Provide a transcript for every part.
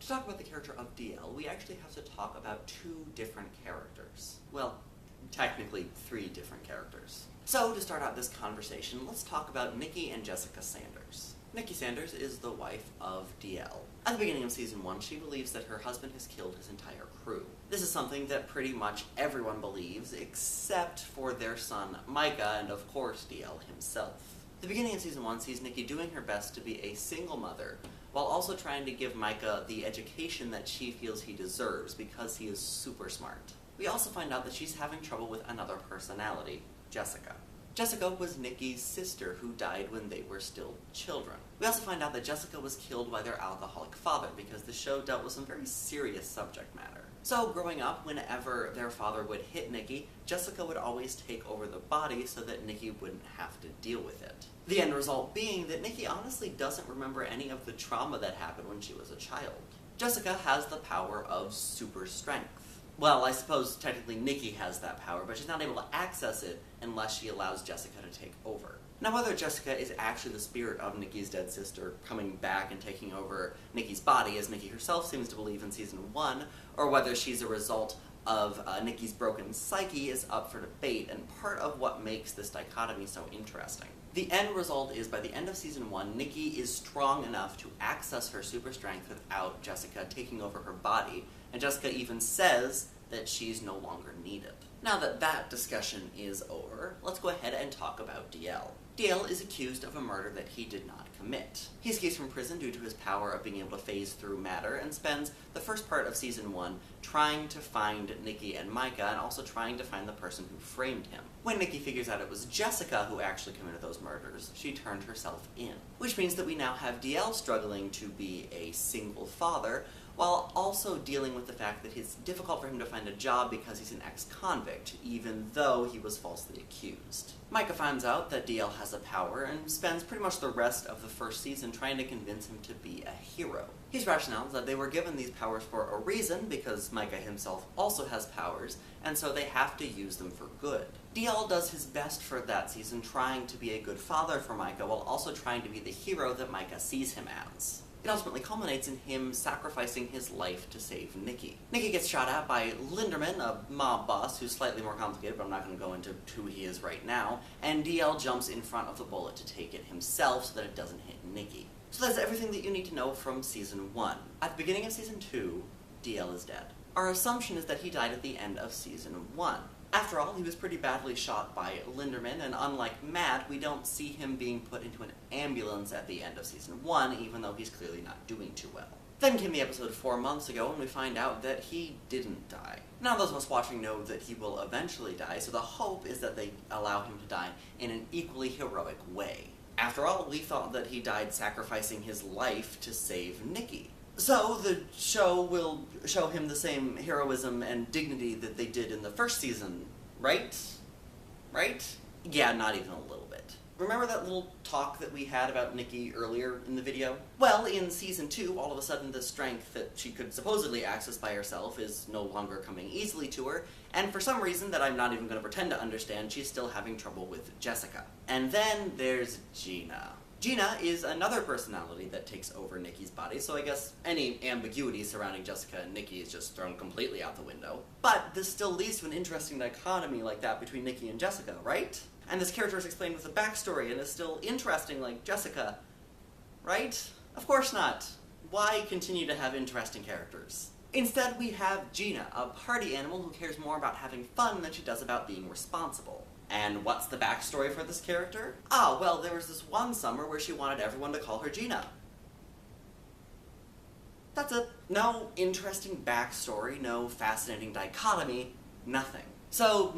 talk about the character of DL, we actually have to talk about two different characters. Well, technically 3 different characters. So, to start out this conversation, let's talk about Nikki and Jessica Sanders. Nikki Sanders is the wife of DL. At the beginning of Season 1, she believes that her husband has killed his entire crew. This is something that pretty much everyone believes, except for their son Micah, and of course DL himself. The beginning of Season 1 sees Nikki doing her best to be a single mother, while also trying to give Micah the education that she feels he deserves because he is super smart. We also find out that she's having trouble with another personality, Jessica. Jessica was Nikki's sister who died when they were still children. We also find out that Jessica was killed by their alcoholic father because the show dealt with some very serious subject matter. So growing up, whenever their father would hit Nikki, Jessica would always take over the body so that Nikki wouldn't have to deal with it. The end result being that Nikki honestly doesn't remember any of the trauma that happened when she was a child. Jessica has the power of super strength. Well, I suppose technically Nikki has that power, but she's not able to access it unless she allows Jessica to take over. Now, whether Jessica is actually the spirit of Nikki's dead sister coming back and taking over Nikki's body, as Nikki herself seems to believe in Season 1, or whether she's a result of Nikki's broken psyche is up for debate, and part of what makes this dichotomy so interesting. The end result is, by the end of Season 1, Nikki is strong enough to access her super strength without Jessica taking over her body, and Jessica even says that she's no longer needed. Now that that discussion is over, let's go ahead and talk about DL. DL is accused of a murder that he did not commit. He escapes from prison due to his power of being able to phase through matter, and spends the first part of Season 1 trying to find Nikki and Micah, and also trying to find the person who framed him. When Nikki figures out it was Jessica who actually committed those murders, she turned herself in. Which means that we now have DL struggling to be a single father, while also dealing with the fact that it's difficult for him to find a job because he's an ex-convict, even though he was falsely accused. Micah finds out that DL has a power, and spends pretty much the rest of the first season trying to convince him to be a hero. His rationale is that they were given these powers for a reason, because Micah himself also has powers, and so they have to use them for good. DL does his best for that season, trying to be a good father for Micah, while also trying to be the hero that Micah sees him as. It ultimately culminates in him sacrificing his life to save Nikki. Nikki gets shot at by Linderman, a mob boss who's slightly more complicated, but I'm not going to go into who he is right now, and DL jumps in front of the bullet to take it himself so that it doesn't hit Nikki. So that's everything that you need to know from Season 1. At the beginning of Season 2, DL is dead. Our assumption is that he died at the end of Season 1. After all, he was pretty badly shot by Linderman, and unlike Matt, we don't see him being put into an ambulance at the end of Season 1, even though he's clearly not doing too well. Then came the episode 4 months ago, and we find out that he didn't die. Now, those of us watching know that he will eventually die, so the hope is that they allow him to die in an equally heroic way. After all, we thought that he died sacrificing his life to save Nikki. So, the show will show him the same heroism and dignity that they did in the first season, right? Right? Yeah, not even a little bit. Remember that little talk that we had about Nikki earlier in the video? Well, in Season 2, all of a sudden the strength that she could supposedly access by herself is no longer coming easily to her, and for some reason that I'm not even going to pretend to understand, she's still having trouble with Jessica. And then there's Gina. Gina is another personality that takes over Nikki's body, so I guess any ambiguity surrounding Jessica and Nikki is just thrown completely out the window. But this still leads to an interesting dichotomy like that between Nikki and Jessica, right? And this character is explained with a backstory and is still interesting like Jessica, right? Of course not. Why continue to have interesting characters? Instead, we have Gina, a party animal who cares more about having fun than she does about being responsible. And what's the backstory for this character? Ah, well, there was this one summer where she wanted everyone to call her Gina. That's it. No interesting backstory, no fascinating dichotomy, nothing. So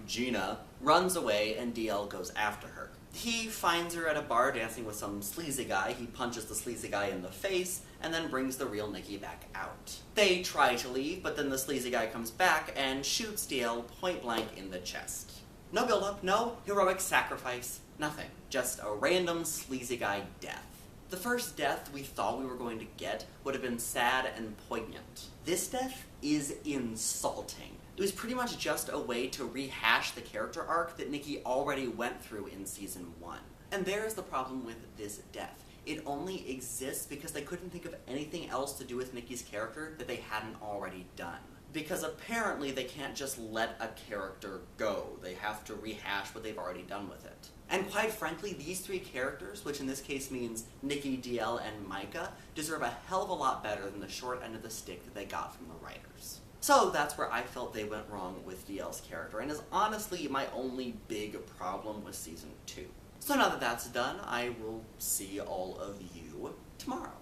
Gina, runs away and DL goes after her. He finds her at a bar dancing with some sleazy guy, he punches the sleazy guy in the face, and then brings the real Nikki back out. They try to leave, but then the sleazy guy comes back and shoots DL point blank in the chest. No build-up, no heroic sacrifice, nothing. Just a random sleazy guy death. The first death we thought we were going to get would have been sad and poignant. This death is insulting. It was pretty much just a way to rehash the character arc that Nikki already went through in Season 1. And there's the problem with this death. It only exists because they couldn't think of anything else to do with Nikki's character that they hadn't already done. Because apparently they can't just let a character go. They have to rehash what they've already done with it. And quite frankly, these three characters, which in this case means Nikki, DL, and Micah, deserve a hell of a lot better than the short end of the stick that they got from the writers. So that's where I felt they went wrong with DL's character, and is honestly my only big problem with Season 2. So now that that's done, I will see all of you tomorrow.